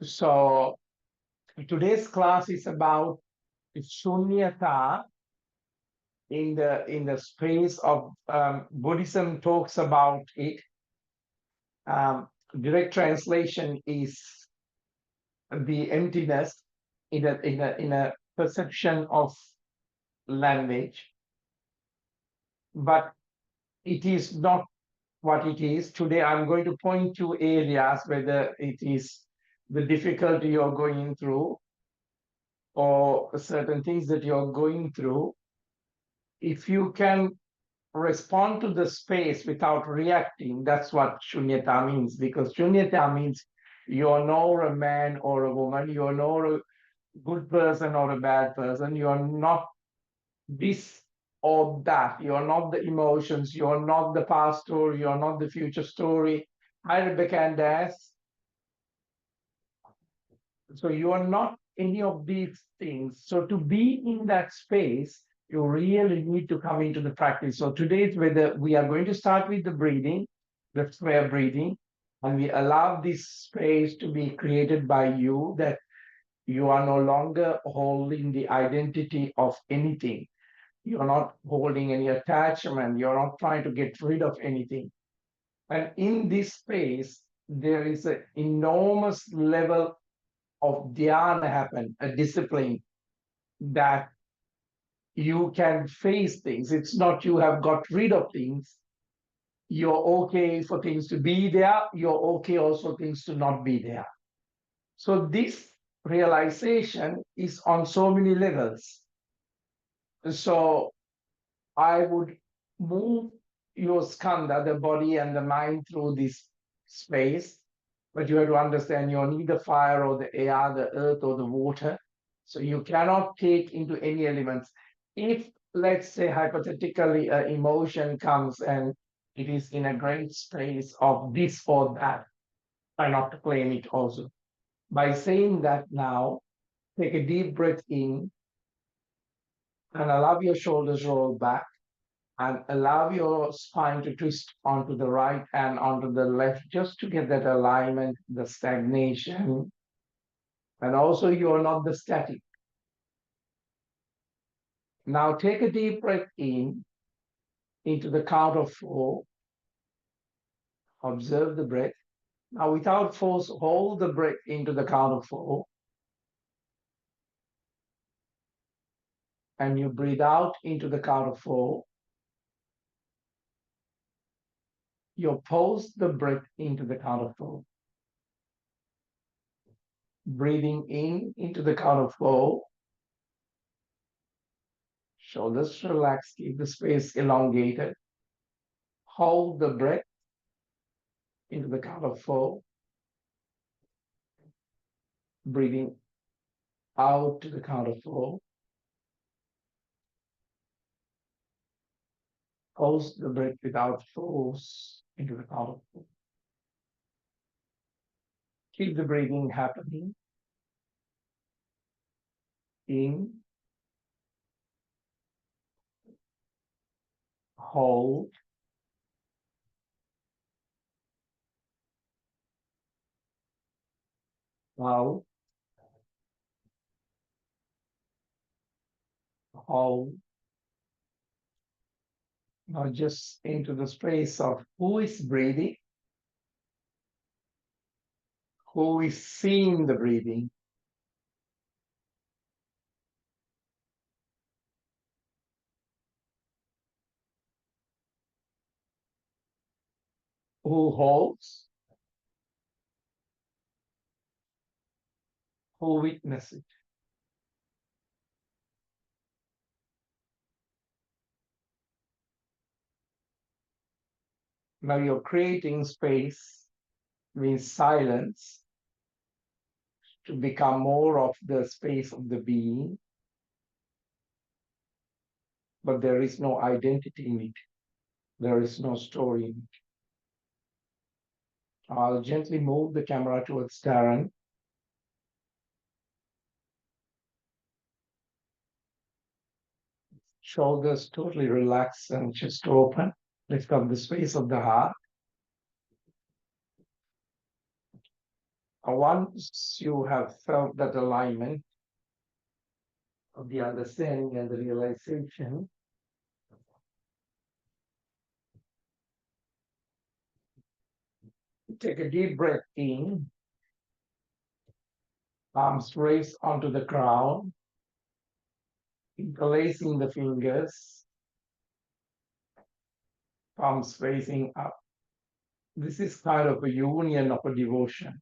So today's class is about Śūnyatā in the space of Buddhism talks about it. Direct translation is the emptiness in a perception of language, but it is not what it is. Today I'm going to point to areas whether it is the difficulty you're going through or certain things that you're going through. If you can respond to the space without reacting, that's what Śūnyatā means, because Śūnyatā means you're nor a man or a woman, you're nor a good person or a bad person, you're not this or that, you're not the emotions, you're not the past story, you're not the future story. Hi, Rebecca and Des. So you are not any of these things. So to be in that space, you really need to come into the practice. So today's whether we are going to start with the breathing, the square breathing, and we allow this space to be created by you, that you are no longer holding the identity of anything. You're not holding any attachment. You're not trying to get rid of anything. And in this space, there is an enormous level of dhyana happen, a discipline that you can face things. It's not you have got rid of things. You're okay for things to be there. You're okay also things to not be there. So this realization is on so many levels. So I would move your skandha, the body and the mind, through this space. But you have to understand you're neither fire or the air, the earth or the water. So you cannot take into any elements. If, let's say, hypothetically, an emotion comes and it is in a great space of this or that, try not to claim it also. By saying that now, take a deep breath in and allow your shoulders roll back and allow your spine to twist onto the right and onto the left, just to get that alignment, the stagnation. And also you're not the static. Now take a deep breath in into the count of 4. Observe the breath. Now without force, hold the breath into the count of 4. And you breathe out into the count of 4. You pause the breath into the count of 4. Breathing in into the count of 4. Shoulders relaxed, keep the space elongated. Hold the breath into the count of 4. Breathing out to the count of 4. Pause the breath without force into the count of 4. Keep the breathing happening. In, hold, out, hold. Now just into the space of who is breathing, who is seeing the breathing, who holds, who witnesses it. Now you're creating space, means silence, to become more of the space of the being, but there is no identity in it. There is no story in it. I'll gently move the camera towards Darren. Shoulders totally relaxed and chest open. Lift up the space of the heart. Once you have felt that alignment of the understanding and the realization, take a deep breath in, palms raised onto the ground, interlacing the fingers, palms facing up. This is kind of a union of a devotion.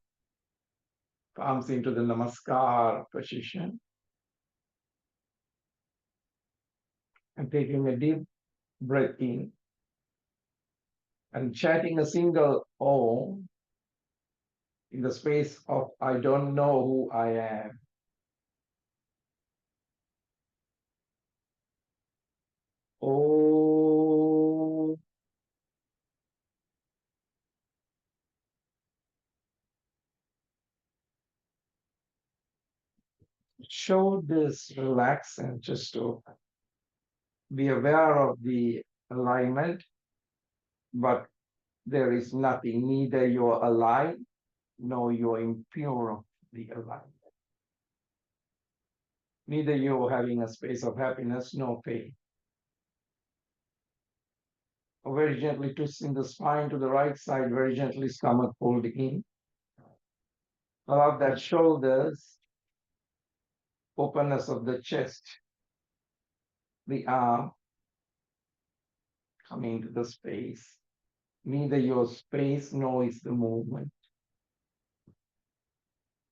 Palms into the namaskar position. And taking a deep breath in and chanting a single Om in the space of I don't know who I am. Om. Shoulders relax and just to be aware of the alignment, but there is nothing, neither you're aligned nor you're impure of the alignment. Neither you're having a space of happiness nor pain. Very gently twisting the spine to the right side, very gently stomach fold in. Allow that shoulders, openness of the chest, the arm coming to the space. Neither your space nor is the movement.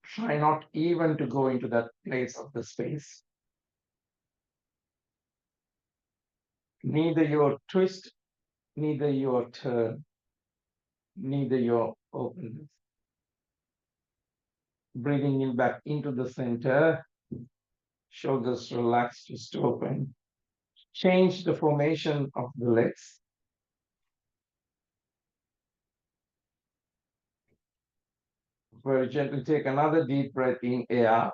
Try not even to go into that place of the space. Neither your twist, neither your turn, neither your openness. Breathing in back into the center, shoulders relaxed, just open. Change the formation of the legs. Very gently take another deep breath in air.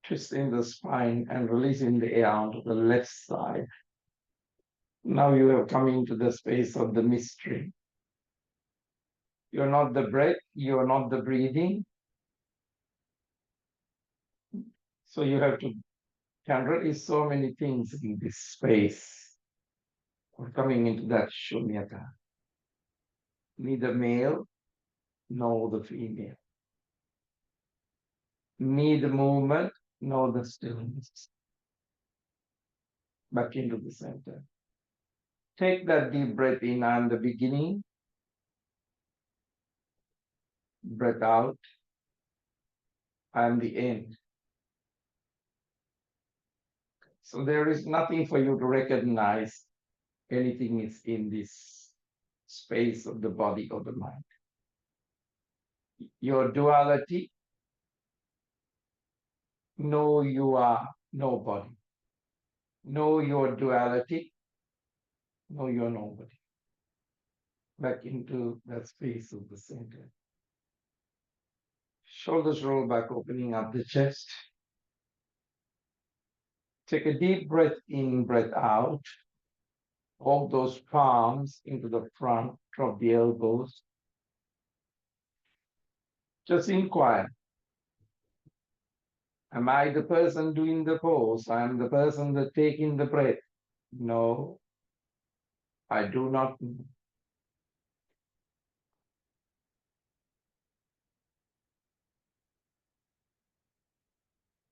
Twisting the spine and releasing the air onto the left side. Now you are coming to the space of the mystery. You're not the breath, you're not the breathing. So you have to can release so many things in this space. We're coming into that Śūnyatā. Neither male nor the female. Neither movement nor the stillness. Back into the center. Take that deep breath in. I'm the beginning. Breath out. I'm the end. So there is nothing for you to recognize. Anything is in this space of the body or the mind. Your duality, know you are nobody. Know your duality, know you're nobody. Back into that space of the center. Shoulders roll back, opening up the chest. Take a deep breath in, breath out. Walk those palms into the front, drop the elbows. Just inquire. Am I the person doing the pose? I am the person that taking the breath. No, I do not know.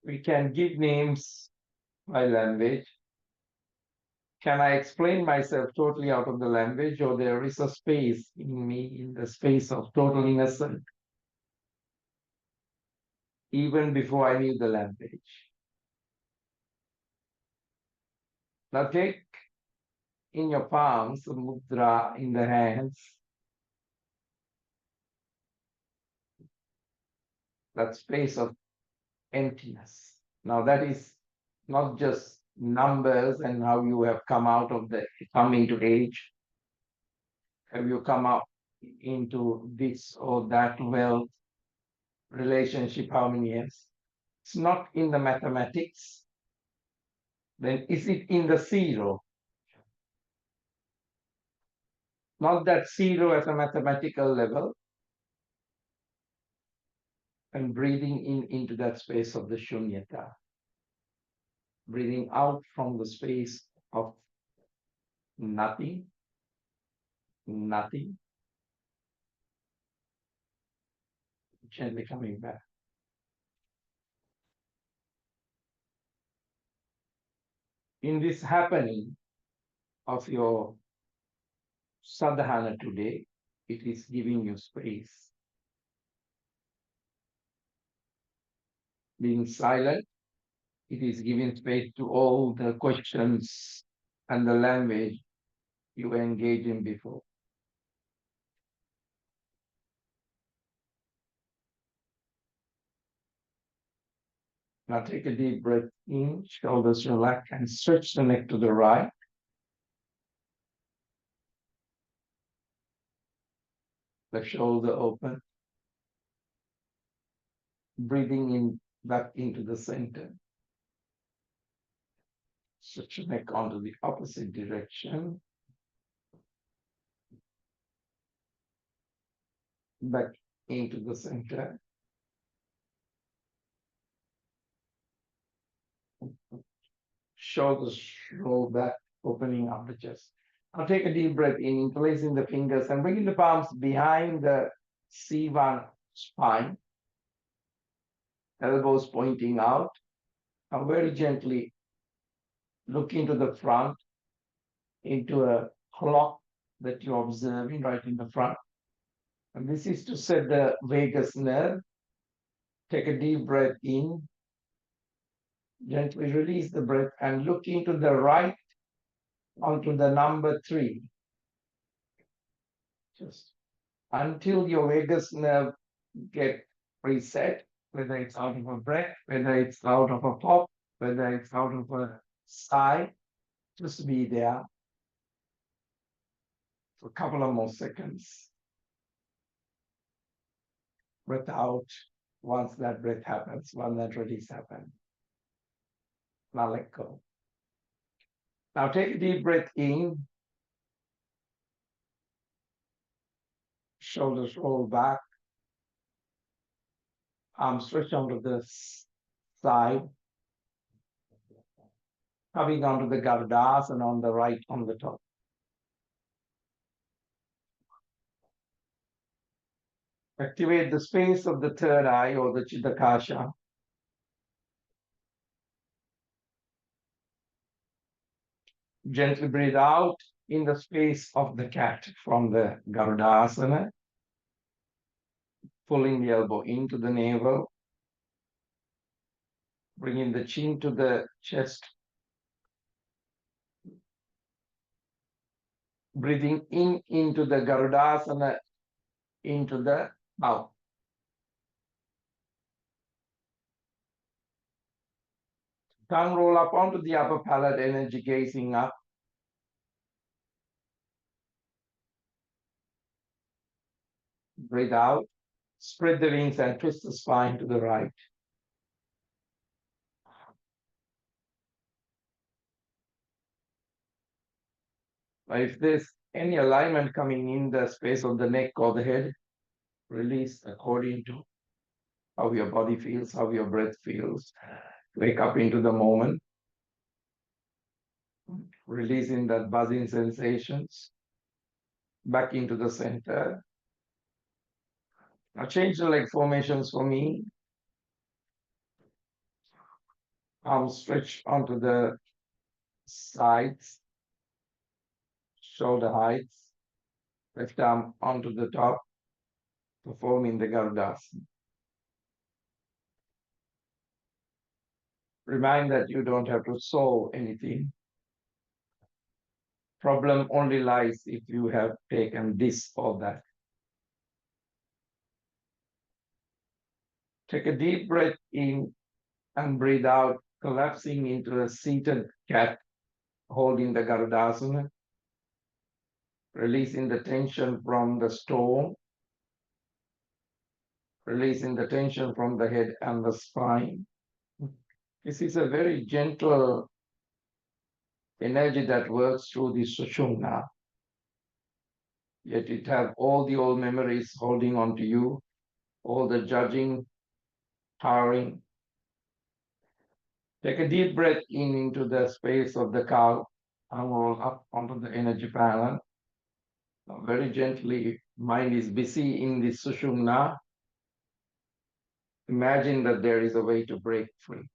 We can give names by language. Can I explain myself totally out of the language, or there is a space in me, in the space of total innocence, even before I knew the language? Now take in your palms, the mudra in the hands, that space of emptiness. Now that is not just numbers and how you have come out of the coming to age. Have you come up into this or that wealth, relationship, how many years? It's not in the mathematics. Then is it in the zero? not that zero as a mathematical level, and breathing in into that space of the Śūnyatā. Breathing out from the space of nothing, nothing, gently coming back. In this happening of your sadhana today, it is giving you space. Being silent, it is giving space to all the questions and the language you were engaged in before. Now take a deep breath in, shoulders relax, and stretch the neck to the right. The shoulder open. Breathing in back into the center. Stretch the neck onto the opposite direction. Back into the center. Shoulders roll back, opening up the chest. Now take a deep breath in, interlacing the fingers and bringing the palms behind the C1 spine. Elbows pointing out. Now very gently look into the front, into a clock that you're observing right in the front. And this is to set the vagus nerve. Take a deep breath in. Gently release the breath and look into the right onto the number 3. Just until your vagus nerve get reset, whether it's out of a breath, whether it's out of a pop, whether it's out of a sigh, just be there for a couple of more seconds. Breath out once that breath happens, once that release happens. Now let go. Now take a deep breath in. Shoulders roll back. Arms stretch onto the side. Coming onto the Gardas and on the right on the top. Activate the space of the third eye or the Chitakasha. Gently breathe out in the space of the cat from the Garudasana. Pulling the elbow into the navel. Bringing the chin to the chest. Breathing in into the Garudasana, into the mouth. Tongue roll up onto the upper palate, energy gazing up. Breathe out. Spread the wings and twist the spine to the right. If there's any alignment coming in the space of the neck or the head, release according to how your body feels, how your breath feels. Wake up into the moment. Releasing that buzzing sensations. Back into the center. Now change the leg formations for me. Arms stretch onto the sides. Shoulder heights. Left arm onto the top. Performing the Garudasana. Remind that you don't have to solve anything. Problem only lies if you have taken this or that. Take a deep breath in and breathe out, collapsing into a seated cat, holding the Garudasana. Releasing the tension from the stone. Releasing the tension from the head and the spine. This is a very gentle energy that works through the Sushumna. yet it has all the old memories holding on to you, all the judging, towering. Take a deep breath in into the space of the cow, and roll up onto the energy panel. Now, very gently, mind is busy in the Sushumna. Imagine that there is a way to break free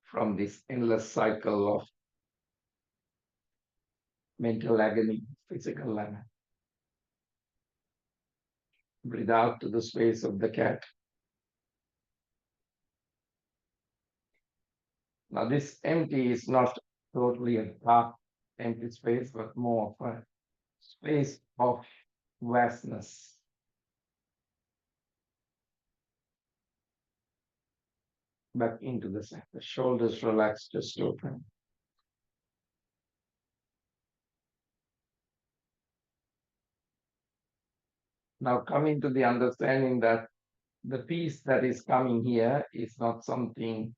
from this endless cycle of mental agony, physical agony. Breathe out to the space of the cat. Now, this empty is not totally a dark, empty space, but more of a space of vastness. Back into the center. The shoulders relaxed, just open. Now, coming to the understanding that the peace that is coming here is not something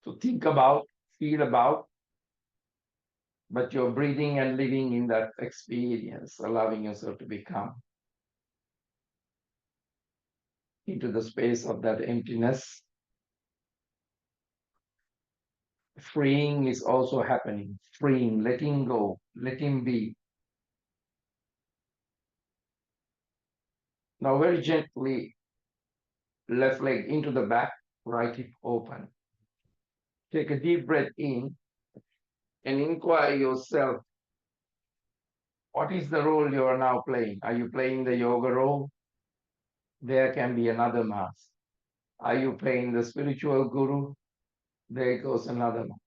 to think about, feel about, but you're breathing and living in that experience, allowing yourself to become into the space of that emptiness. Freeing is also happening. Freeing, letting go, letting be. Now, very gently, left leg into the back, right hip open. Take a deep breath in and inquire yourself, what is the role you are now playing? Are you playing the yoga role? There can be another mask. Are you playing the spiritual guru? There goes another mask.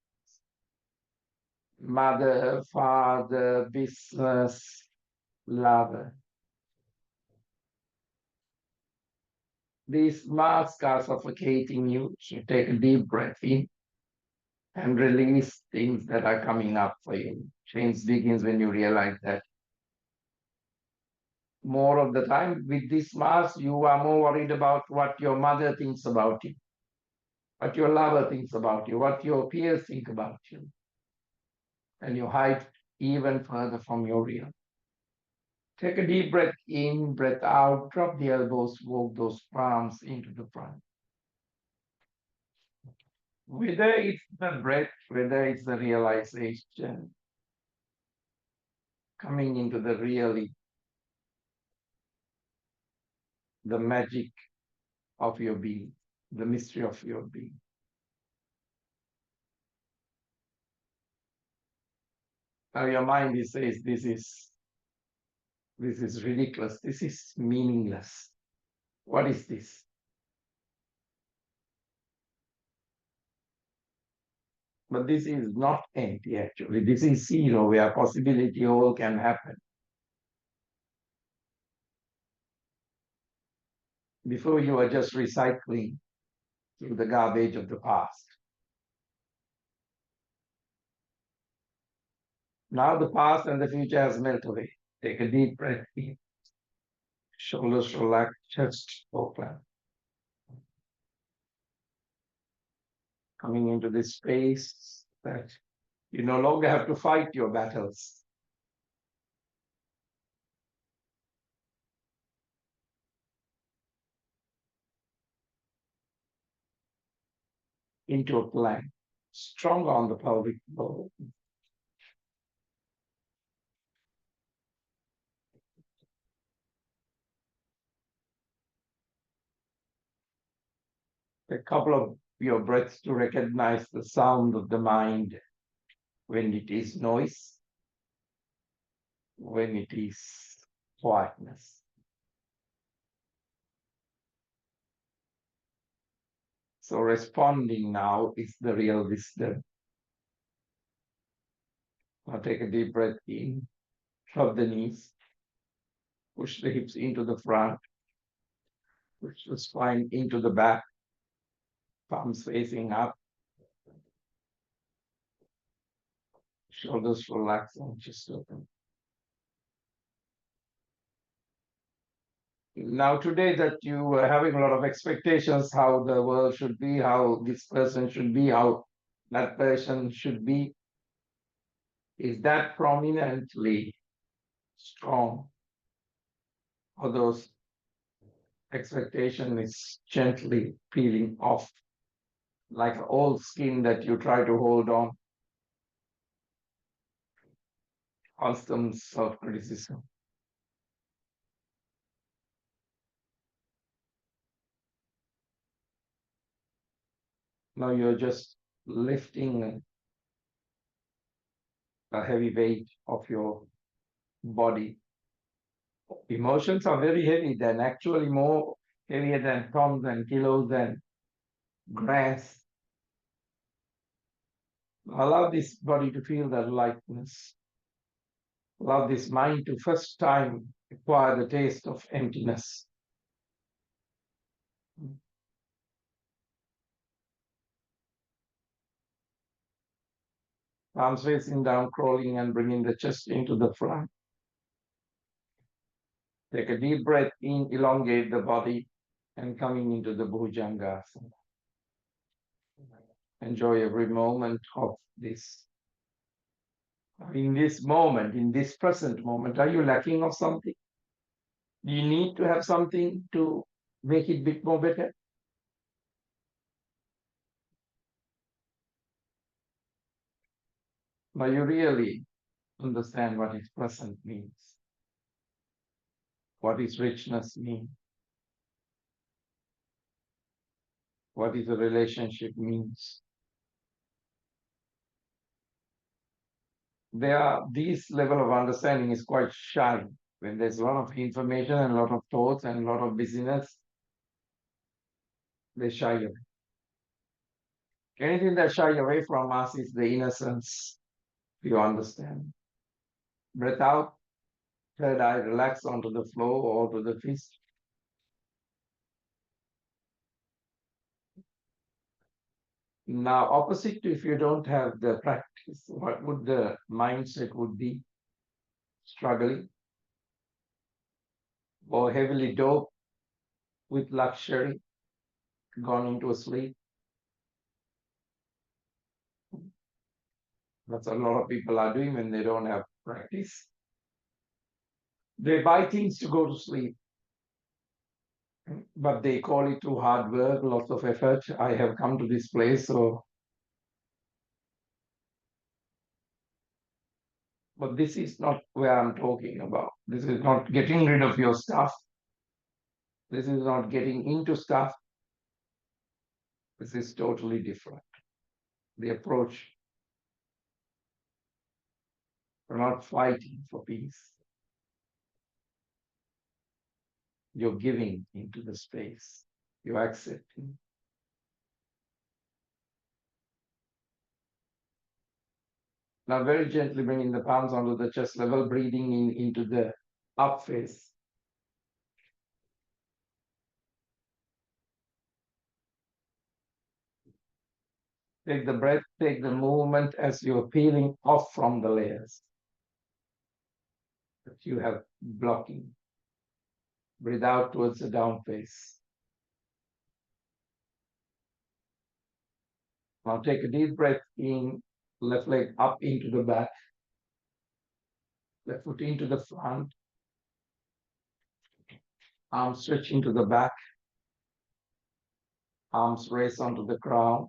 Mother, father, business, lover. These masks are suffocating you. So take a deep breath in and release things that are coming up for you. Change begins when you realize that. More of the time with this mask, you are more worried about what your mother thinks about you, what your lover thinks about you, what your peers think about you. And you hide even further from your real. Take a deep breath in, breath out, drop the elbows, walk those palms into the front. Whether it's the breath, whether it's the realization, coming into the really, the magic of your being, the mystery of your being. Now your mind says, this is ridiculous, this is meaningless. What is this? But this is not empty actually. This is zero where possibility all can happen. Before you are just recycling through the garbage of the past. Now the past and the future has melted away. Take a deep breath in. Shoulders relaxed, chest open. Coming into this space that you no longer have to fight your battles. Into a plank, strong on the pelvic floor. A couple of your breaths to recognize the sound of the mind when it is noise, when it is quietness. So responding now is the real wisdom. Now take a deep breath in, drop the knees, push the hips into the front, push the spine into the back, palms facing up, shoulders relaxed and chest open. Now today that you were having a lot of expectations how the world should be, how this person should be, how that person should be, is that prominently strong, or those expectation is gently peeling off like old skin that you try to hold on. Constant self-criticism. Now you're just lifting a heavy weight of your body. Emotions are very heavy, then actually more heavier than tons and kilos and grams. Allow this body to feel that lightness. Allow this mind to first time acquire the taste of emptiness. Arms facing down, crawling and bringing the chest into the front. Take a deep breath in, elongate the body, and coming into the Bhujangasana. Enjoy every moment of this. In this moment, in this present moment, are you lacking of something? Do you need to have something to make it a bit more better? Now you really understand what is present means, what is richness mean, what is a relationship means. This level of understanding is quite shy when there's a lot of information and a lot of thoughts and a lot of busyness. They shy away. Anything that shy away from us is the innocence. You understand. Breath out, third eye relax onto the floor or to the fist. Now, opposite to if you don't have the practice, what would the mindset would be? Struggling or heavily doped with luxury, gone into a sleep. That's a lot of people are doing when they don't have practice. They buy things to go to sleep, but they call it too hard work, lots of effort. I have come to this place, so. But this is not where I'm talking about. This is not getting rid of your stuff. This is not getting into stuff. This is totally different. The approach. We're not fighting for peace. You're giving into the space. You're accepting. Now very gently bringing the palms onto the chest level, breathing in into the up face. Take the breath, take the movement as you're peeling off from the layers that you have blocking. Breathe out towards the down face. Now take a deep breath in, left leg up into the back, left foot into the front, arms stretch into the back, arms raise onto the ground,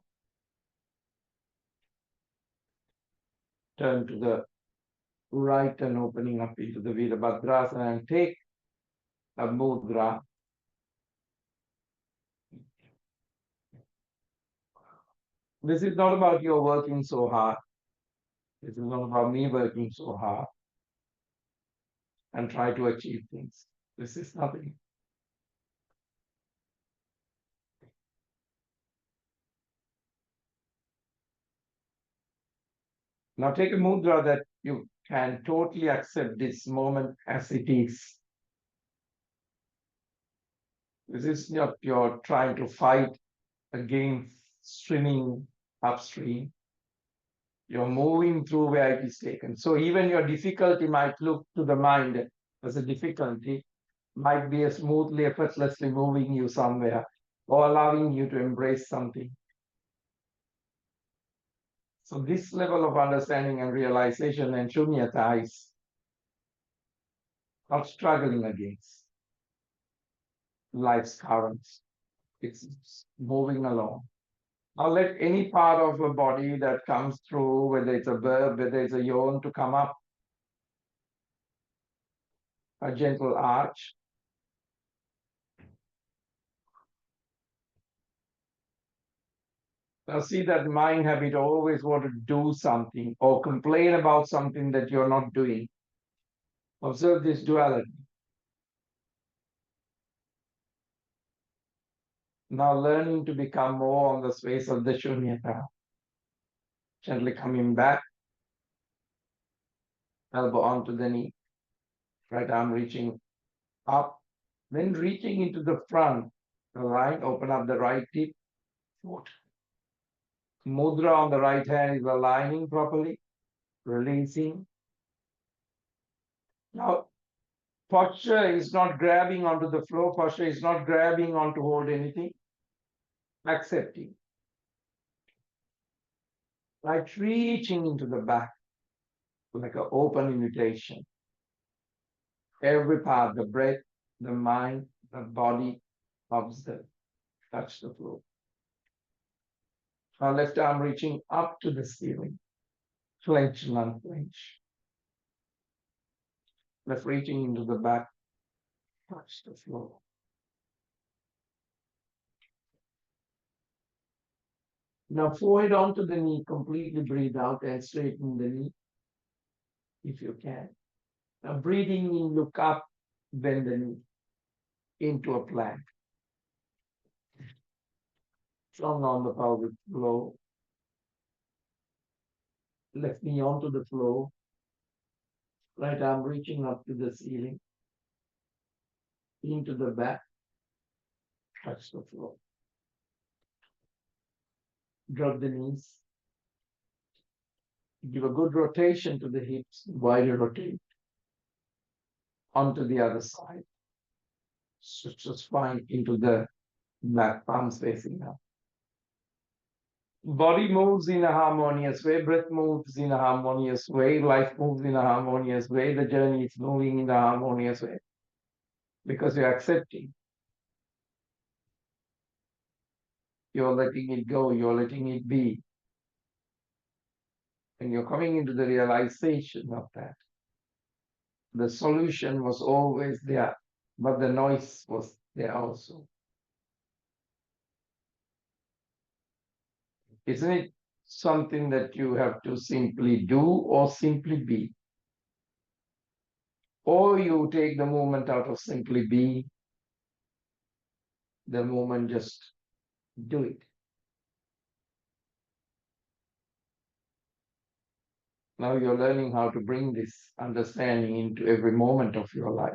turn to the right and opening up into the Virabhadrasana and take a mudra. This is not about you working so hard. This is not about me working so hard and try to achieve things. This is nothing. Now take a mudra that you can totally accept this moment as it is. This is not you're trying to fight against swimming upstream. You're moving through where it is taken. So even your difficulty might look to the mind as a difficulty, might be a smoothly, effortlessly moving you somewhere or allowing you to embrace something. So this level of understanding and realization and Śūnyatā is not struggling against life's currents. It's moving along. Now let any part of the body that comes through, whether it's a verb, whether it's a yawn, to come up. A gentle arch. Now see that mind habit always want to do something or complain about something that you're not doing. Observe this duality. Now learning to become more on the space of the Śūnyatā. Gently coming back, elbow onto the knee, right arm reaching up, then reaching into the front, the right, open up the right hip, foot. Mudra on the right hand is aligning properly, releasing. Now, posture is not grabbing onto the floor, posture is not grabbing on to hold anything, accepting. Like reaching into the back, like an open invitation. Every part, the breath, the mind, the body, observe, touch the floor. Our left arm reaching up to the ceiling, clench and unclench. Left reaching into the back, touch the floor. Now forehead onto the knee, completely breathe out and straighten the knee, if you can. Now breathing in, look up, bend the knee into a plank. Strong on the pelvic floor. Left knee onto the floor. Right arm reaching up to the ceiling. Into the back. Touch the floor. Drop the knees. Give a good rotation to the hips. Wider rotate. Onto the other side. Switch the spine into the back, palms facing up. Body moves in a harmonious way, breath moves in a harmonious way, life moves in a harmonious way, the journey is moving in a harmonious way. Because you're accepting. You're letting it go, you're letting it be. And you're coming into the realization of that. The solution was always there, but the noise was there also. Isn't it something that you have to simply do or simply be? Or you take the moment out of simply be, the moment just do it. Now you're learning how to bring this understanding into every moment of your life.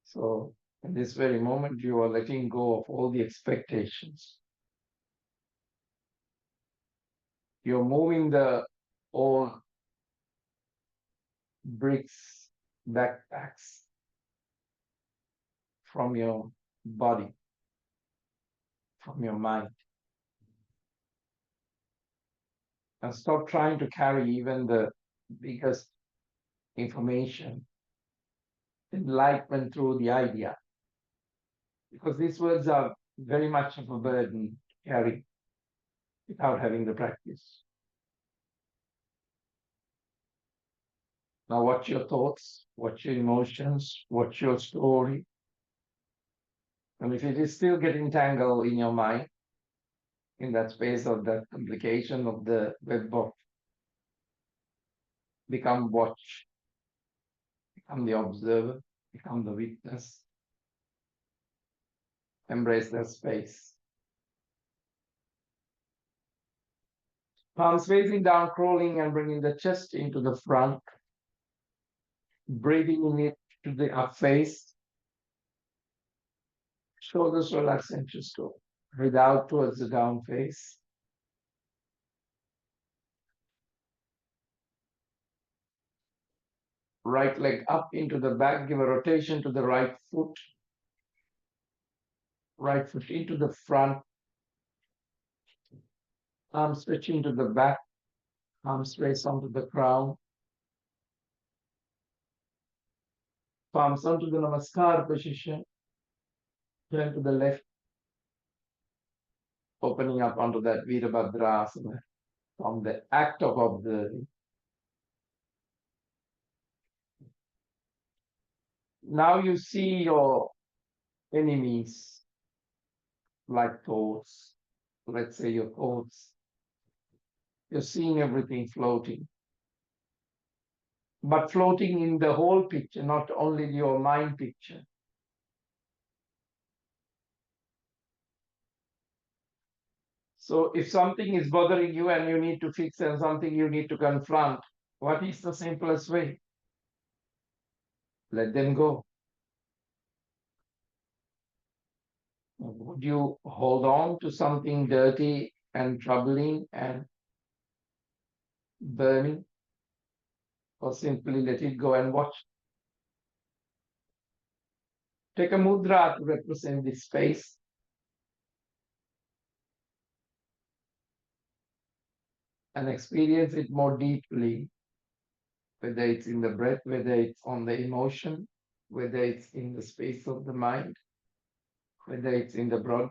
So in this very moment, you are letting go of all the expectations. You're moving the old bricks, backpacks from your body, from your mind. And stop trying to carry even the biggest information, enlightenment through the idea. Because these words are very much of a burden to carry without having the practice. Now watch your thoughts, watch your emotions, watch your story. And if it is still getting tangled in your mind, in that space of that complication of the web of become watch, become the observer, become the witness, embrace that space. Palms facing down, crawling and bringing the chest into the front, breathing in it to the up face, shoulders relax and just go. Breathe out towards the down face. Right leg up into the back, give a rotation to the right foot. Right foot into the front. Arms stretching to the back, arms raised onto the crown, palms onto the Namaskar position, turn to the left, opening up onto that Virabhadrasana from the act of observing. Now you see your enemies like thoughts, let's say your thoughts. You're seeing everything floating, but floating in the whole picture, not only your mind picture. So if something is bothering you and you need to fix and something you need to confront, what is the simplest way? Let them go. Would you hold on to something dirty and troubling and burning, or simply let it go and watch? Take a mudra to represent this space. And experience it more deeply, whether it's in the breath, whether it's on the emotion, whether it's in the space of the mind, whether it's in the broad.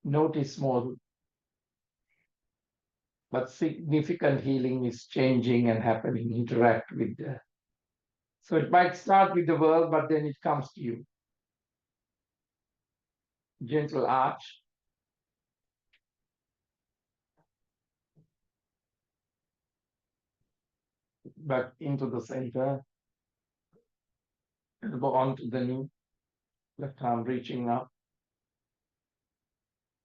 Notice more. But significant healing is changing and happening, interact with the. So it might start with the world, but then it comes to you. Gentle arch. Back into the center. Elbow onto the knee. Left arm reaching up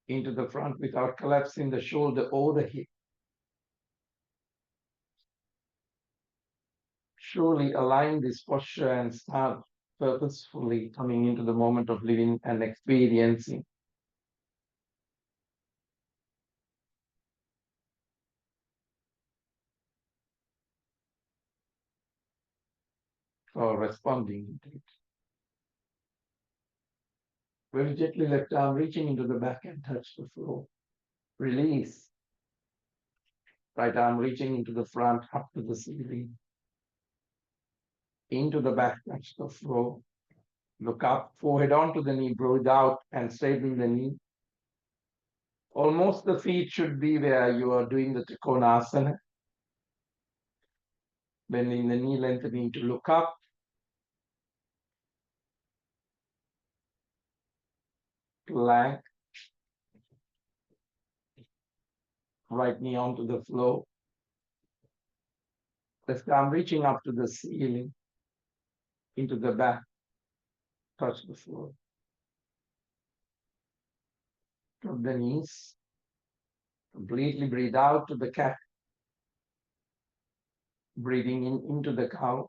into the front without collapsing the shoulder or the hip. Surely align this posture and start purposefully coming into the moment of living and experiencing. Or responding to it. Very gently, left arm reaching into the back and touch the floor. Release. Right arm reaching into the front, up to the ceiling. Into the back, touch the floor. Look up, forehead onto the knee, breathe out and straighten the knee. Almost the feet should be where you are doing the Trikonasana. Bending the knee, lengthening to look up. Plank. Right knee onto the floor. Left arm reaching up to the ceiling, into the back, touch the floor. Drop the knees. Completely breathe out to the cat. Breathing in into the cow.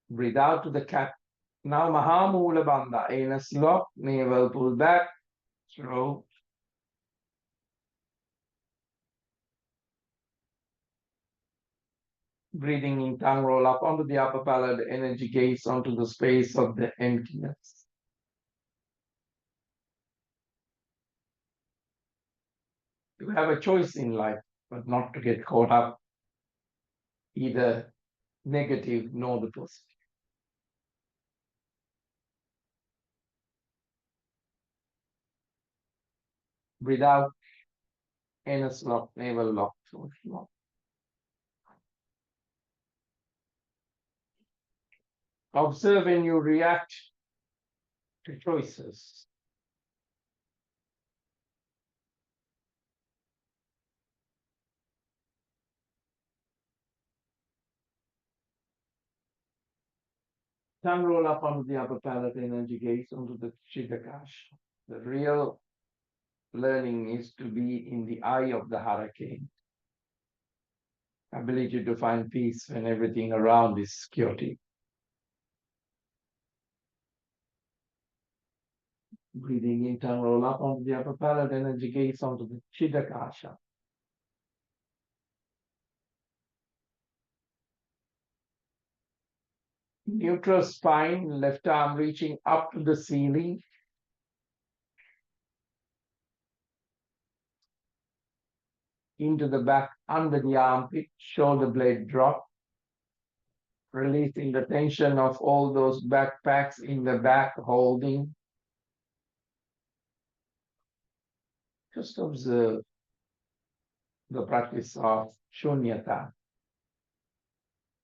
Breathe out to the cat. Now Mahamula Bandha. Anus lock, navel pull back, throat. Breathing in, tongue roll up onto the upper palate, energy gaze onto the space of the emptiness. You have a choice in life, but not to get caught up either negative nor the positive. Breathe out, anus lock, navel lock, throat lock. Observe when you react to choices. Tongue roll up onto the upper palate, energy gaze onto the Chittakash. The real learning is to be in the eye of the hurricane. Ability to find peace when everything around is chaotic. Breathing in, tongue roll up onto the upper palate, energy gaze onto the Chiddakasha. Neutral spine, left arm reaching up to the ceiling. into the back, under the armpit, shoulder blade drop, releasing the tension of all those backpacks in the back, holding. Just observe the practice of Śūnyatā.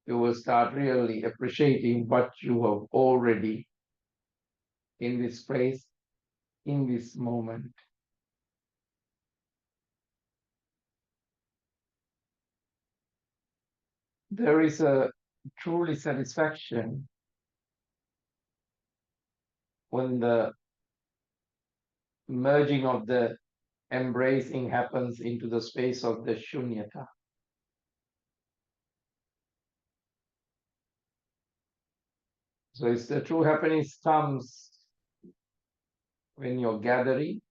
You will start really appreciating what you have already in this place, in this moment. There is a truly satisfaction when the merging of the embracing happens into the space of the Śūnyatā. So it's the true happiness comes when you're gathering,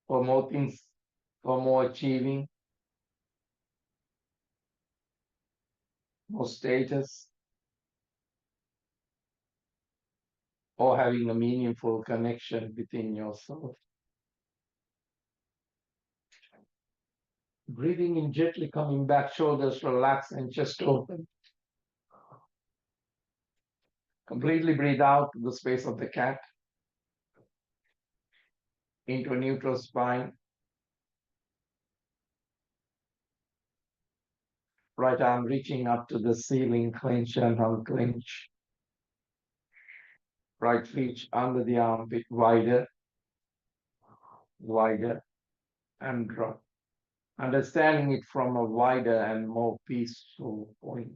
for more things, for more achieving, more status, or having a meaningful connection within yourself. Breathing in gently, coming back, shoulders relaxed and chest open. Completely breathe out to the space of the cat, into a neutral spine. Right arm reaching up to the ceiling, clench and unclench. Right feet under the armpit, wider, wider, and drop. Understanding it from a wider and more peaceful point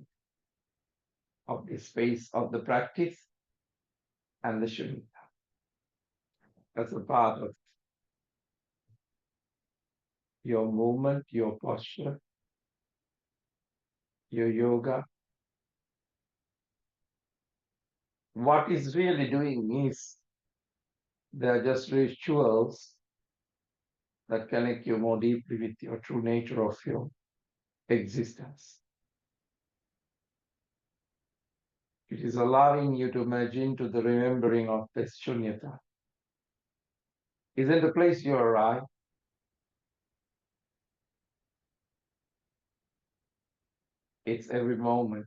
of the space of the practice and the Śūnyatā. That's a part of your movement, your posture, your yoga. What is really doing is they're just rituals that connect you more deeply with your true nature of your existence. It is allowing you to merge into the remembering of this Śūnyatā. Isn't the place you arrive? It's every moment.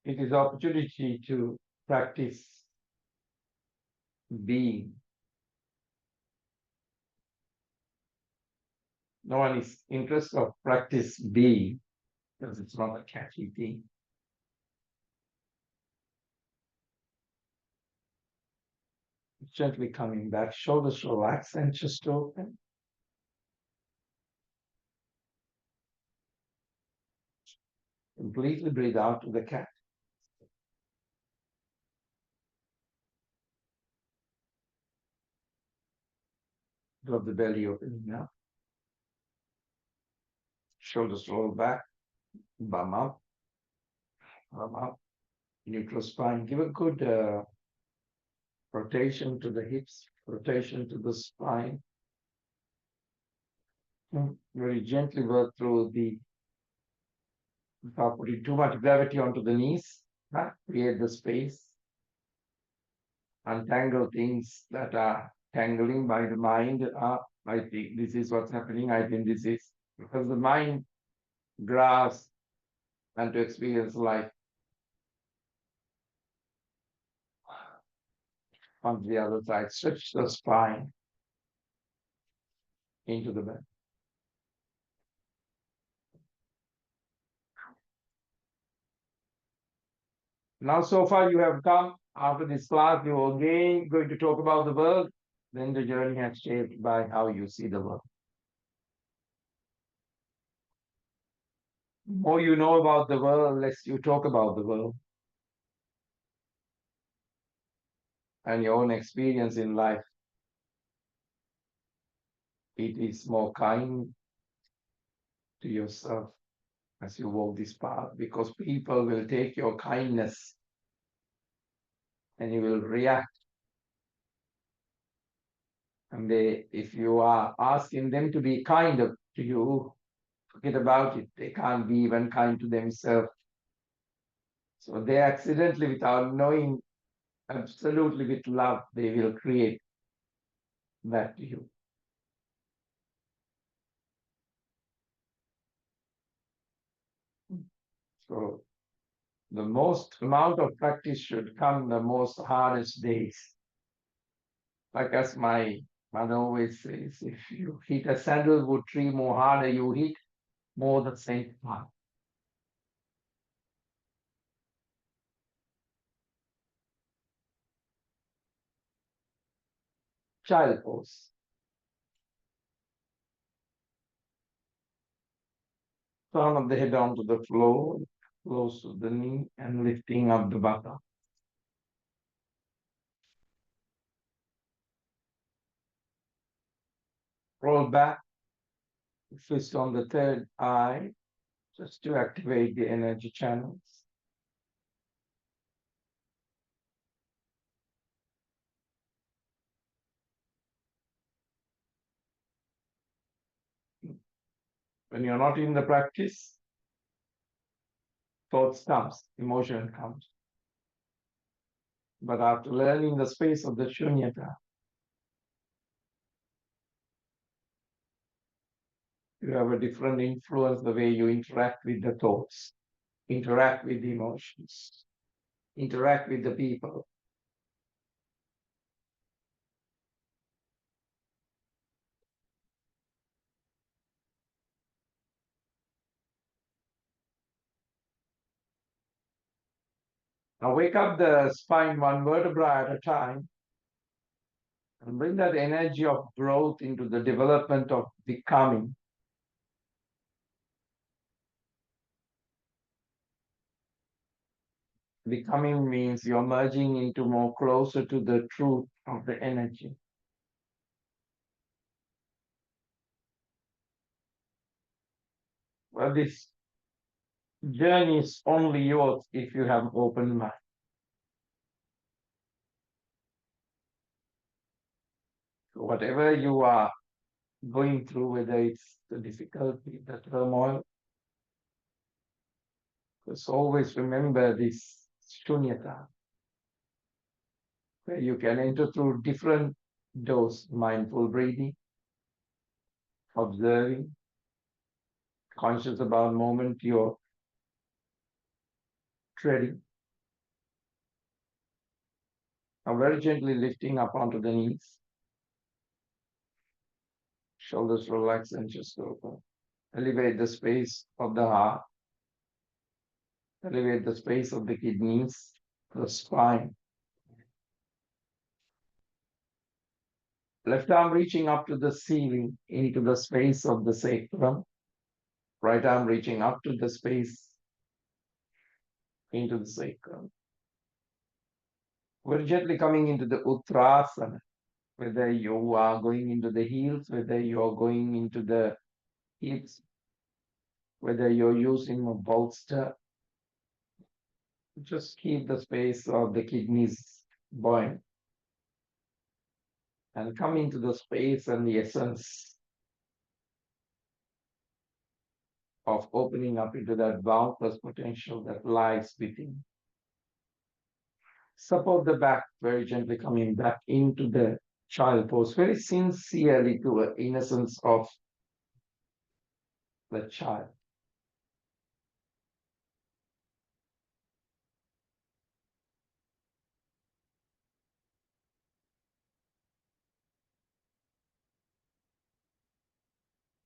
It is opportunity to practice being. No one is interested of practice being because it's not a catchy thing. Gently coming back, shoulders relaxed and chest open. Completely breathe out to the cat. Drop the belly opening up. Shoulders roll back, bum up, neutral spine. Give a good rotation to the hips, rotation to the spine. Very gently work through the, without putting too much gravity onto the knees. Create the space. Untangle things that are tangling by the mind. I think this is what's happening. I think this is because the mind grasps and to experience life on the other side. Stretch the spine into the back. Now, so far you have come. After this class, you are again going to talk about the world. Then the journey has shaped by how you see the world. The more you know about the world, less you talk about the world. And your own experience in life. It is more kind to yourself as you walk this path, because people will take your kindness and you will react. And if you are asking them to be kinder to you, forget about it. They can't be even kind to themselves. So they accidentally, without knowing, absolutely with love, they will create that to you. So the most amount of practice should come the most hardest days. Like as my mother always says, if you hit a sandalwood tree more harder, you hit more the same part. Child pose. Turn of the head onto the floor, close to the knee, and lifting up the buttock. Roll back, fist on the third eye, just to activate the energy channels. When you're not in the practice, thoughts comes, emotion comes. But after learning the space of the Śūnyatā, you have a different influence the way you interact with the thoughts, interact with the emotions, interact with the people. Now wake up the spine one vertebra at a time and bring that energy of growth into the development of becoming. Becoming means you're merging into more closer to the truth of the energy. Well, this journey is only yours if you have open mind. So whatever you are going through, whether it's the difficulty, the turmoil, just always remember this Śūnyatā, where you can enter through different doors, mindful breathing, observing, conscious about moment you're treading. Now very gently lifting up onto the knees, shoulders relax and just open. Elevate the space of the heart, elevate the space of the kidneys, the spine. Left arm reaching up to the ceiling into the space of the sacrum. Right arm reaching up to the space into the sacrum. Very gently coming into the Uttarasana, whether you are going into the heels, whether you are going into the hips, whether you're using a bolster. Just keep the space of the kidneys buoyant. And come into the space and the essence of opening up into that boundless potential that lies within. Support the back, very gently coming back into the child pose, very sincerely to the innocence of the child.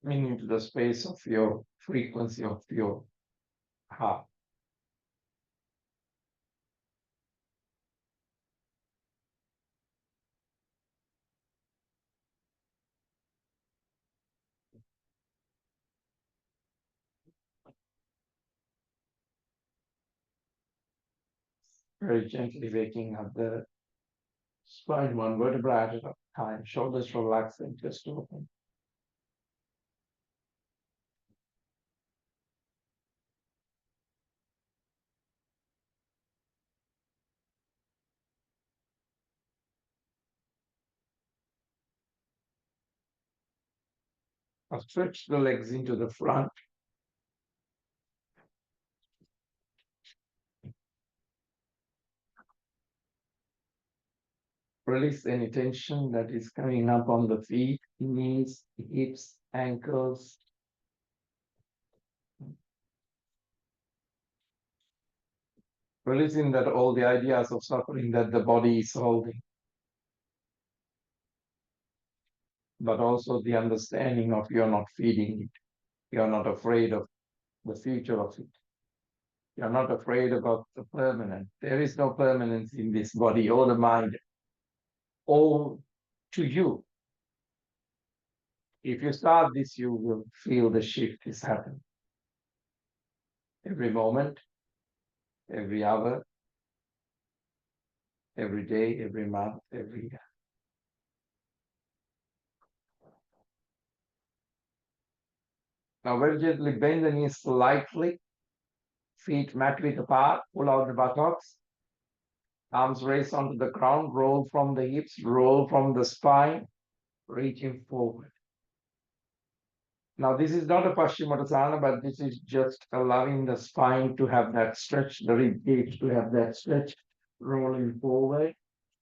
Into the space of your frequency of your heart. Very gently waking up the spine one vertebra at a time, shoulders relaxed and just open. Now stretch the legs into the front. Release any tension that is coming up on the feet, knees, hips, ankles. Releasing that all the ideas of suffering that the body is holding, but also the understanding of you're not feeding it. You're not afraid of the future of it. You're not afraid about the permanent. There is no permanence in this body or the mind. All to you. If you start this, you will feel the shift is happening. Every moment, every hour, every day, every month, every year. Now very gently bend the knees slightly, feet mat width apart, pull out the buttocks, arms raised onto the ground, roll from the hips, roll from the spine, reaching forward. Now this is not a Paschimottanasana, but this is just allowing the spine to have that stretch, the rib cage to have that stretch, rolling forward,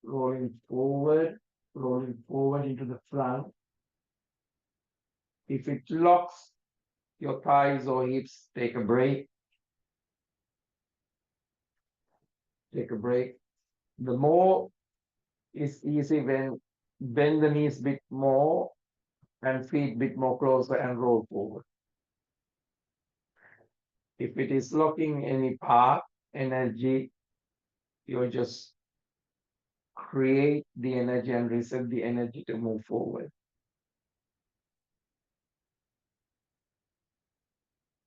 rolling forward, rolling forward into the front. If it locks your thighs or hips, take a break. Take a break. The more is easy when bend the knees a bit more and feet a bit more closer and roll forward. If it is locking any part, energy, you just create the energy and reset the energy to move forward.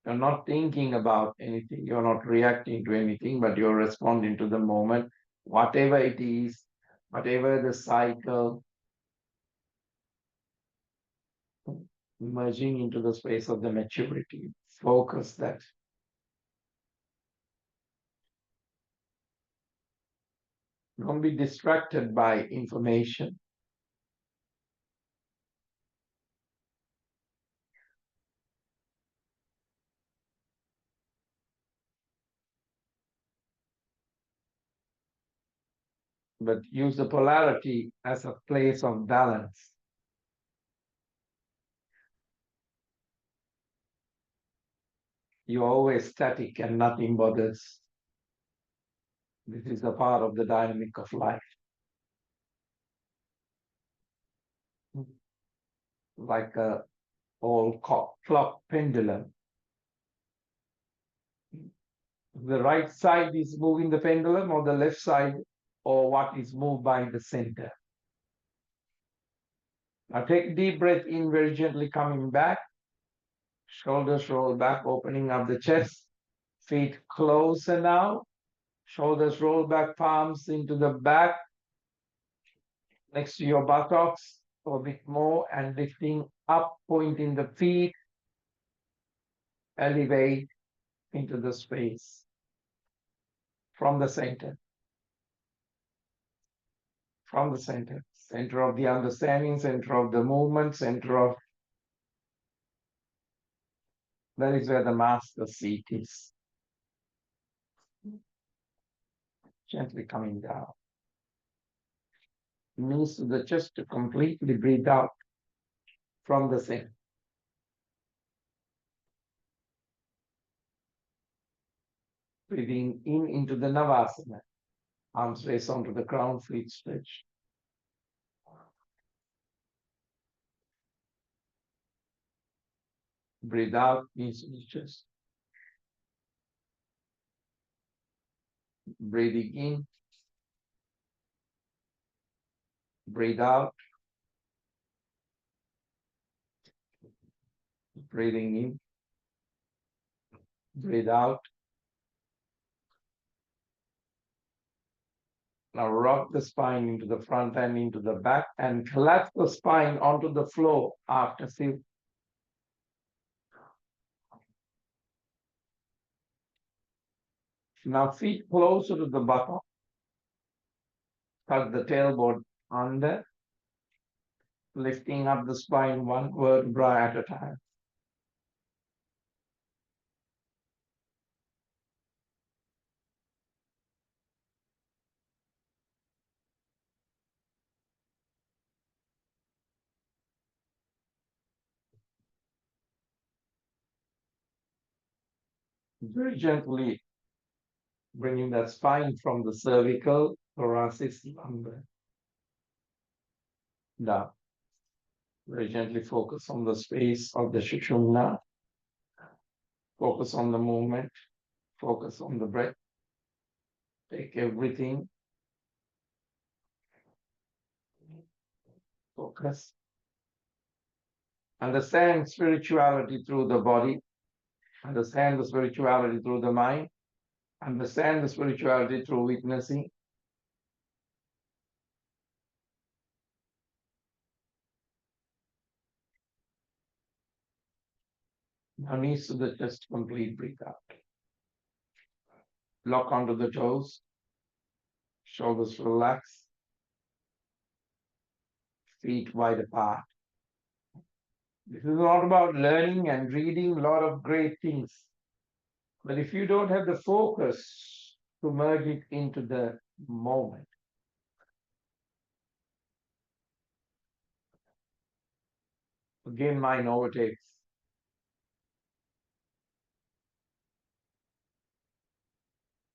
You're not thinking about anything. You're not reacting to anything, but you're responding to the moment, whatever it is, whatever the cycle, merging into the space of the maturity. Focus that. Don't be distracted by information. But use the polarity as a place of balance. You're always static and nothing bothers. This is a part of the dynamic of life. Like a old clock pendulum. The right side is moving the pendulum, or the left side, or what is moved by the center. Now take a deep breath in, very gently coming back. Shoulders roll back, opening up the chest. Feet closer now. Shoulders roll back, palms into the back, next to your buttocks, or a bit more, and lifting up, pointing the feet, elevate into the space from the center. From the center. Center of the understanding, center of the movement, center of... That is where the master seat is. Gently coming down. Knees to the chest to completely breathe out from the center. Breathing in into the Navasana. Arms raised onto the ground, feet stretched. Breathe out, knees to the chest. Breathing in. Breathe out. Breathing in. Breathe out. Now rock the spine into the front and into the back and collapse the spine onto the floor after sit. Now feet closer to the bottom. Tuck the tailbone under, lifting up the spine one vertebra at a time. Very gently bringing that spine from the cervical, thoracic lumbar down. Very gently focus on the space of the Sushumna. Focus on the movement. Focus on the breath. Take everything. Focus. Understand spirituality through the body. Understand the spirituality through the mind. Understand the spirituality through witnessing. Now knees to the chest, complete breathe out. Lock onto the toes. Shoulders relax. Feet wide apart. This is not about learning and reading a lot of great things. But if you don't have the focus to merge it into the moment, again, mind overtakes.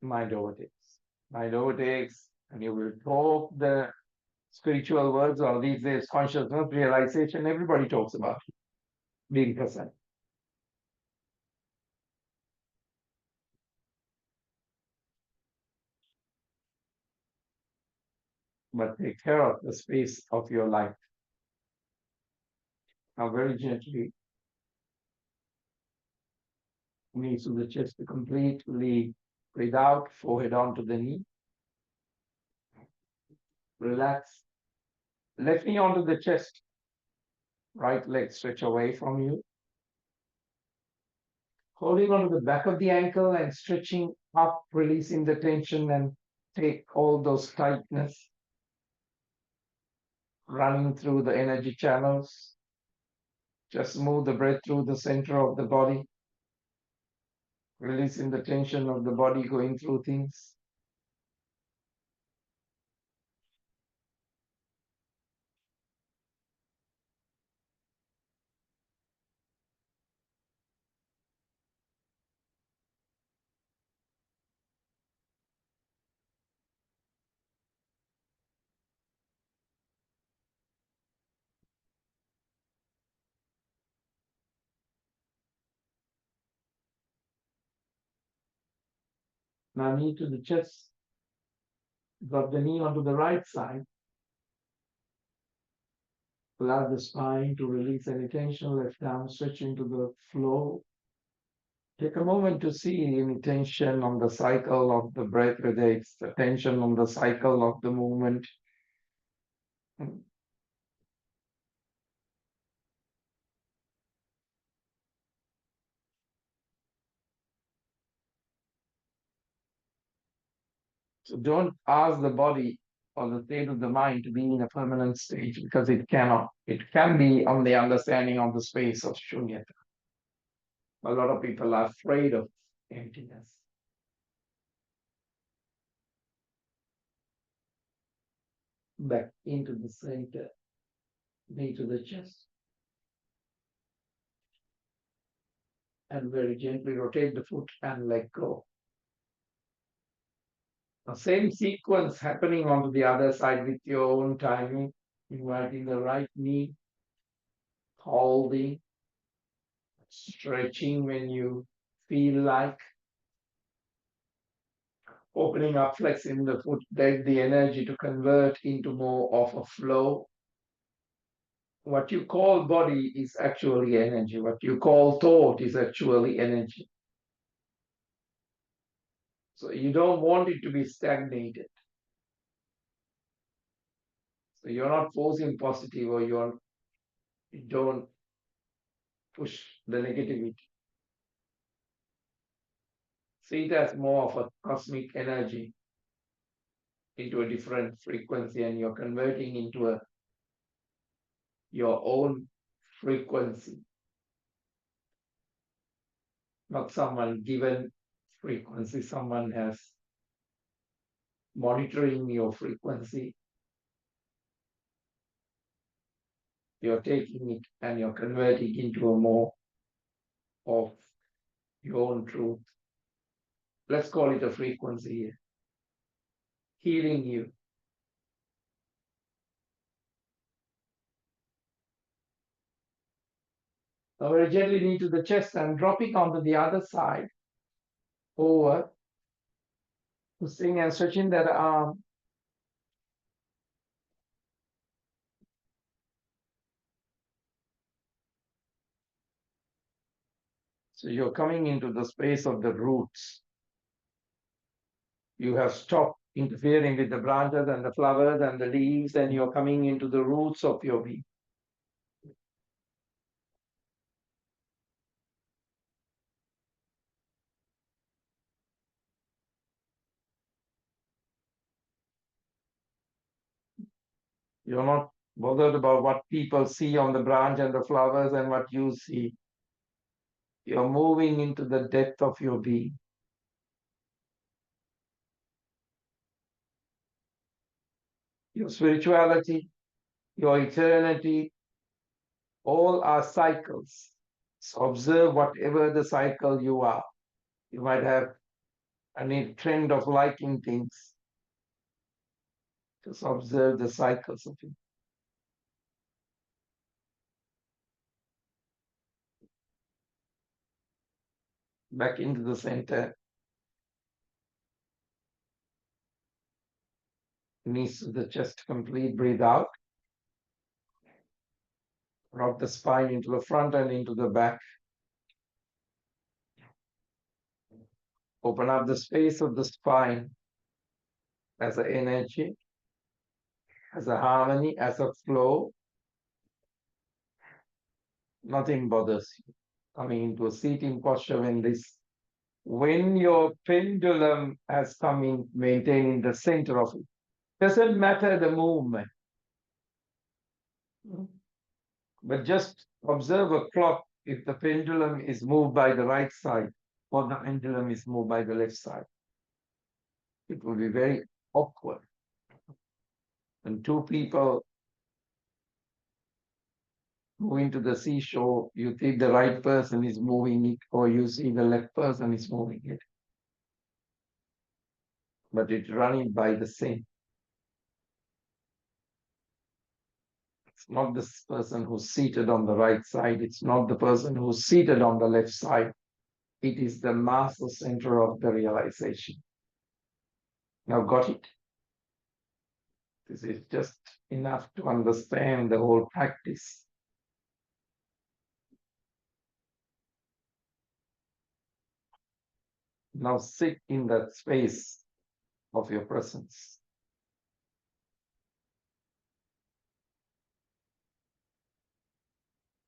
Mind overtakes. Mind overtakes, and you will talk the spiritual words, or these days, consciousness, realization. Everybody talks about it, being present. But take care of the space of your life. Now, very gently, knees to the chest, completely breathe out, forehead onto the knee. Relax. Left knee onto the chest. Right leg stretch away from you. Holding onto the back of the ankle and stretching up, releasing the tension, and take all those tightness running through the energy channels. Just move the breath through the center of the body, releasing the tension of the body going through things. Now knee to the chest. Drop the knee onto the right side. Allow the spine to release any tension, left arm stretching to the floor. Take a moment to see any tension on the cycle of the breath, whether it's the tension on the cycle of the movement. So don't ask the body or the state of the mind to be in a permanent stage, because it cannot. It can be on the understanding of the space of Śūnyatā. A lot of people are afraid of emptiness. Back into the center, knee to the chest. And very gently rotate the foot and let go. The same sequence happening on the other side with your own timing, inviting the right knee, holding, stretching when you feel like, opening up, flexing the foot, let the energy to convert into more of a flow. What you call body is actually energy. What you call thought is actually energy. So you don't want it to be stagnated. So you're not forcing positive, or you don't push the negativity. See it as more of a cosmic energy into a different frequency, and you're converting into your own frequency, not someone given frequency. Someone has monitoring your frequency. You're taking it and you're converting into a more of your own truth. let's call it a frequency here, healing you. Now very gently knee to the chest and dropping onto the other side, over, twisting and stretching that arm. So you're coming into the space of the roots. You have stopped interfering with the branches and the flowers and the leaves, and you're coming into the roots of your being. You're not bothered about what people see on the branch and the flowers and what you see. You're moving into the depth of your being. Your spirituality, your eternity, all are cycles. So observe whatever the cycle you are. You might have a trend of liking things. Just observe the cycles of it. Back into the center. Knees to the chest, complete. Breathe out. Rock the spine into the front and into the back. Open up the space of the spine as an energy, as a harmony, as a flow. Nothing bothers you. Coming into a seating posture when your pendulum has come in, maintaining the center of it. Doesn't matter the movement. But just observe a clock if the pendulum is moved by the right side or the pendulum is moved by the left side. It will be very awkward. When two people move into the seashore, you think the right person is moving it, or you see the left person is moving it. But it's running by the same. It's not this person who's seated on the right side. It's not the person who's seated on the left side. It is the master center of the realization. Now got it? This is just enough to understand the whole practice. Now sit in that space of your presence.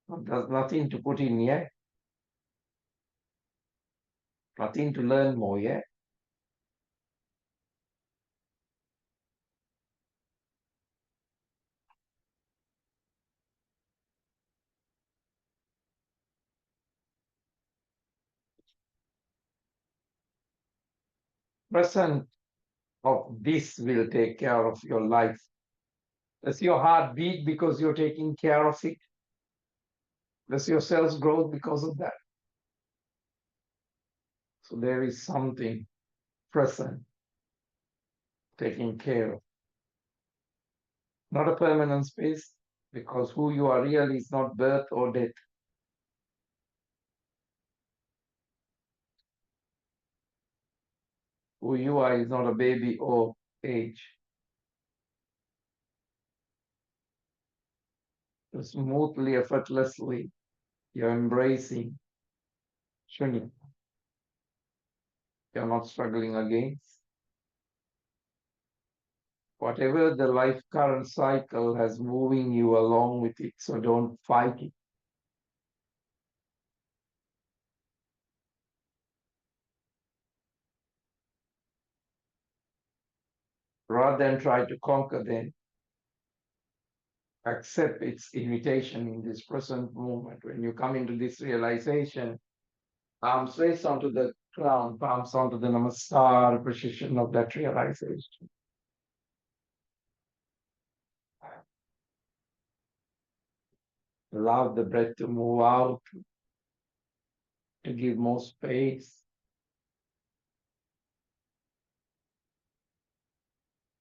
There's nothing to put in yet. Nothing to learn more yet. Present of this will take care of your life. Does your heart beat because you're taking care of it? Does your cells grow because of that? So there is something present, taking care of. Not a permanent space, because who you are really is not birth or death. Who you are is not a baby or age. So smoothly, effortlessly, you're embracing Śūnyatā. You're not struggling against. Whatever the life current cycle has moving you along with it, so don't fight it. Rather than try to conquer them, accept its invitation in this present moment. When you come into this realization, arms raised onto the ground, palms onto the namaskar position of that realization. Allow the breath to move out, to give more space.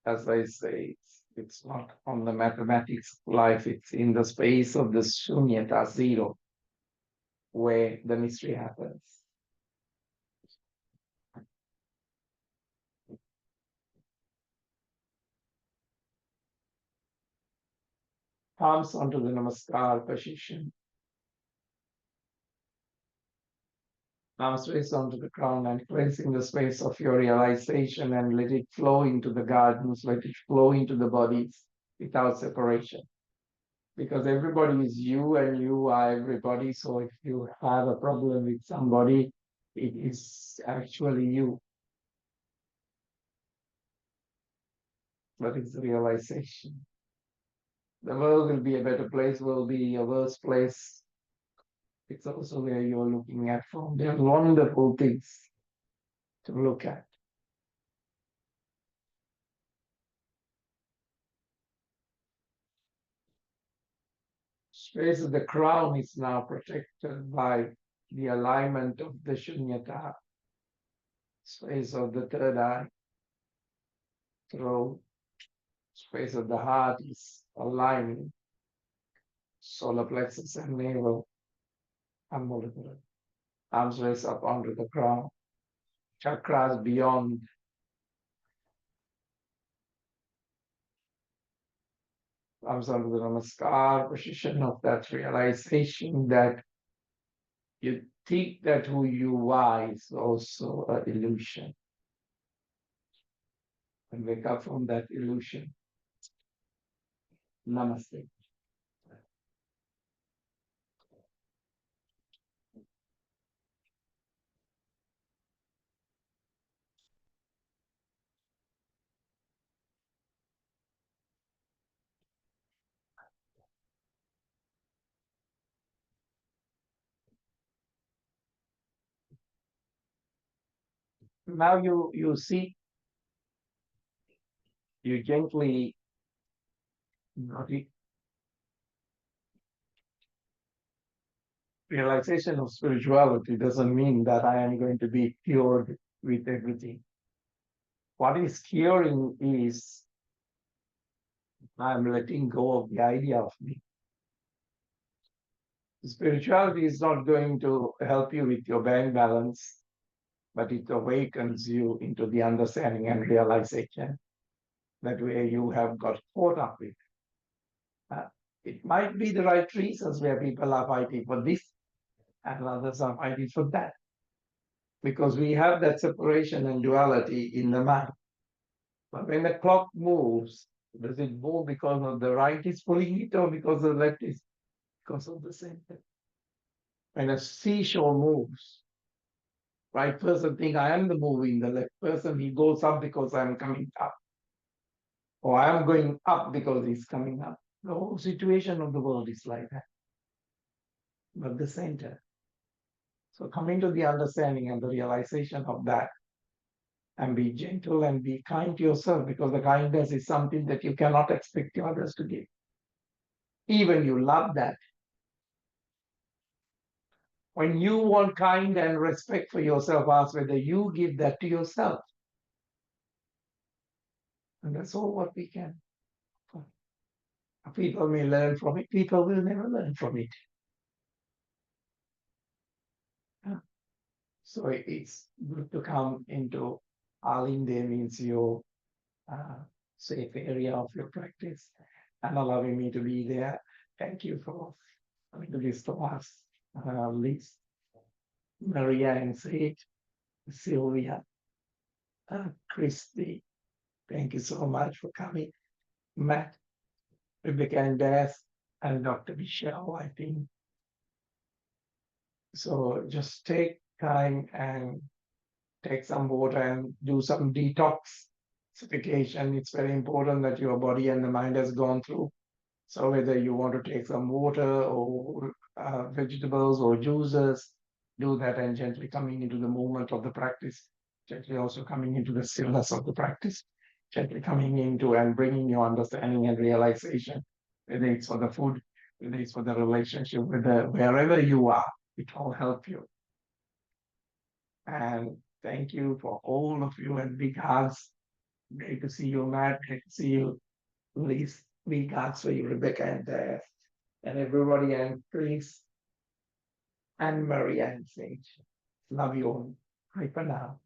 as I say, it's not on the mathematics of life, it's in the space of the Śūnyatā, zero, where the mystery happens. Palms onto the Namaskar position. Palms raised onto the ground and cleansing the space of your realization and let it flow into the gardens, let it flow into the bodies without separation. Because everybody is you and you are everybody. So if you have a problem with somebody, it is actually you. But it's the realization. The world will be a better place, will be a worse place. It's also where you're looking at from. There are wonderful things to look at. Space of the crown is now protected by the alignment of the Śūnyatā. Space of the third eye, throat, space of the heart is aligning. Solar plexus and navel, umbilical. Arms raised up onto the crown. Chakras beyond. Arms onto the Namaskar position of that realization that you think that who you are is also an illusion. And wake up from that illusion. Namaste. Now you see, you gently notice. Realization of spirituality doesn't mean that I am going to be cured with everything. What is curing is I'm letting go of the idea of me. Spirituality is not going to help you with your bank balance, but it awakens you into the understanding and realization that where you have got caught up with. It might be the right reasons where people are fighting for this and others are fighting for that. Because we have that separation and duality in the mind. But when the clock moves, does it move because of the right is pulling it or because the left is because of the center? When a seashore moves, right person thinks I am the moving, the left person, he goes up because I'm coming up. Or I am going up because he's coming up. The whole situation of the world is like that. But the center. So coming to the understanding and the realization of that, and be gentle and be kind to yourself, because the kindness is something that you cannot expect others to give. Even you love that. When you want kind and respect for yourself, ask whether you give that to yourself. And that's all what we can. People may learn from it, people will never learn from it. So it's good to come into Alinde means your safe area of your practice and allowing me to be there. Thank you for coming to this class. Liz, Maria and Sage, Sylvia, Christy, thank you so much for coming. Matt, Rebecca and Beth, and Dr. Michelle, I think. So just take time and take some water and do some detoxification. It's very important that your body and the mind has gone through. So whether you want to take some water or vegetables or juices, do that and gently coming into the movement of the practice, gently also coming into the stillness of the practice, gently coming into and bringing your understanding and realization, whether it's for the food, whether it's for the relationship, wherever you are, it will help you. And thank you for all of you and big hugs. Great to see you, Matt. Great to see you, Liz. We got for you, Rebecca, and everybody, and Chris, and Maria, and Sage. Love you all. Bye for now.